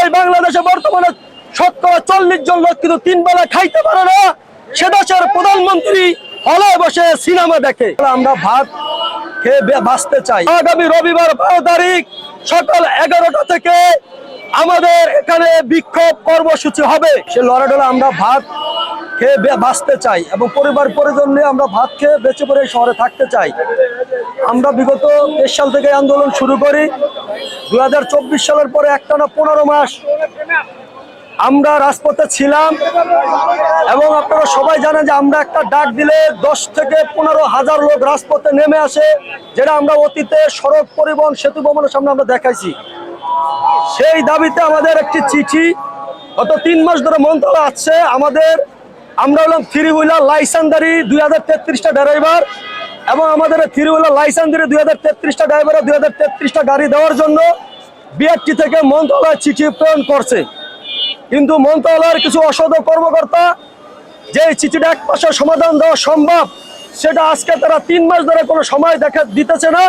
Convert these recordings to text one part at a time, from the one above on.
এই বাংলাদেশে বর্তমানে 40 জন লোক কিন্তু 3 বেলা খাইতে পারে না। সে দেশের প্রধানমন্ত্রী হলে বসে সিনেমা দেখে। আমরা ভাত খেয়ে বাঁচতে চাই। আগামী রবিবার 12 তারিখ সকাল 11টা থেকে আমাদের এখানে বিক্ষোভ কর্মসূচি হবে। সে লড়াডোলা আমরা ভাত খেয়ে বাঁচতে চাই এবং পরিবার পরিজন নিয়ে আমরা ভাত খেয়ে বেঁচে পড়ে শহরে থাকতে চাই। আমরা বিগত 23 সাল থেকে আন্দোলন শুরু করি। 2024 সালের পরে একটানা 15 মাস আমরা রাজপথে ছিলাম এবং আপনারা সবাই জানেন যে আমরা একটা ডাক দিলে 10 থেকে 15 হাজার লোক রাজপথে নেমে আসে, যেটা আমরা অতীতে সড়ক পরিবহন সেতু ভবনের সামনে আমরা দেখাইছি। সেই দাবিতে আমাদের একটি চিঠি গত 3 মাস ধরে মন্ত্রণালয় আসছে। আমরা হলাম 3 হুইলার লাইসেন্সধারী 2033টা ড্রাইভার এবং আমাদের 3 হুইলার লাইসেন্সধারী 2033টা ড্রাইভারের 2033টা গাড়ি দেওয়ার জন্য বিআরটি থেকে মন্ত্রণালয় চিঠি প্রেরণ করছে। কিন্তু মন্ত্রণালয়ের কিছু অসাধু কর্মকর্তা যে চিঠিটা এক পাশে সমাধান দেওয়া সম্ভব, সেটা আজকে তারা 3 মাস ধরে কোনো সময় দিতেছে না,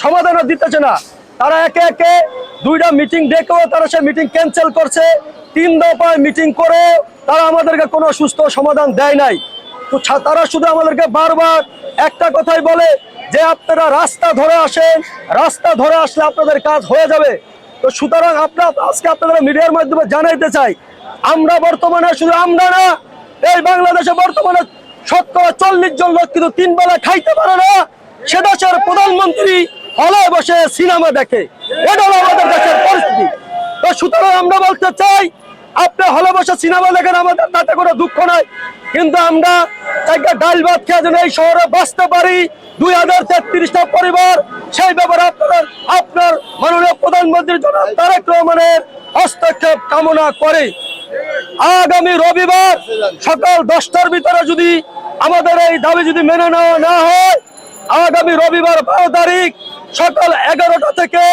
সমাধানও দিতেছে না। তারা একে একে 2টা মিটিং ডেকেও তারা সেই মিটিং ক্যান্সেল করছে। 3 দফায় মিটিং করে তারা আমাদেরকে কোনো সুস্থ সমাধান দেয় নাই। তো তারা শুধু আমাদেরকে বারবার একটা কথাই বলে যে আপনারা রাস্তা ধরে আসেন, রাস্তা ধরে আসলে আপনাদের কাজ হয়ে যাবে। তো সুতরাং আজকে আপনাদের মিডিয়ার মাধ্যমে জানাইতে চাই, আমরা বর্তমানে শুধু আমরা না, এই বাংলাদেশে বর্তমানে 40 জন লোক কিন্তু 3 বেলা খাইতে পারে না। সে দেশের প্রধানমন্ত্রী হলে বসে সিনেমা দেখে। এটা হলো আমাদের দেশের পরিস্থিতি। তো সুতরাং আমরা বলতে চাই, আপনি হলে বসে সিনেমা দেখেন, আমাদের তাতে কোনো দুঃখ নাই, কিন্তু আমরা একটা ডাল ভাত খেয়ে যেন এই শহরে বাঁচতে পারি। 2033টা পরিবার, সেই ব্যাপারে আপনার মাননীয় প্রধানমন্ত্রীর জন্য তারেক রহমানের হস্তক্ষেপ কামনা করে। আগামী রবিবার সকাল 10টার ভিতরে যদি আমাদের এই দাবি যদি মেনে নেওয়া না হয়, আগামী রবিবার 12 তারিখ সকাল 11টা থেকে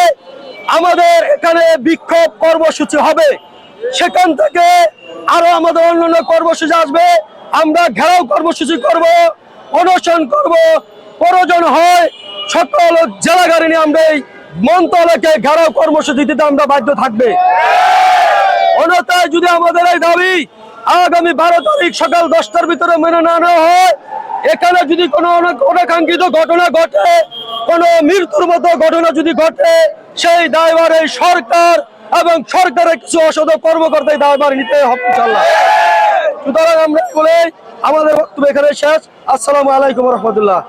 আমাদের এখানে বিক্ষোভ কর্মসূচি হবে। সেখান থেকে আরো আমাদের অন্যান্য কর্মসূচি আসবে। আমরা ঘেরাও কর্মসূচি করব, অনশন করব, প্রয়োজন হয় সকল জেলা গাড়ি নিয়ে আমরা এই মন্ত্রণালয়কে ঘেরাও কর্মসূচি দিতে আমরা বাধ্য থাকবে। অন্যথায় যদি আমাদের এই দাবি আগামী 12 তারিখ সকাল 10টার ভিতরে মেনে নেওয়া হয়, এখানে যদি কোনো অনাকাঙ্ক্ষিত ঘটনা ঘটে, কোনো মৃত্যুর মতো ঘটনা যদি ঘটে, সেই দায়ভার এই সরকার এবং সরকারের কিছু অসাধু কর্মকর্তাই দায়ভার নিতে হবে ইনশাআল্লাহ। সুতরাং আমরা বলে আমাদের বক্তব্য এখানে শেষ। আসসালামু আলাইকুম রহমতুল্লাহ।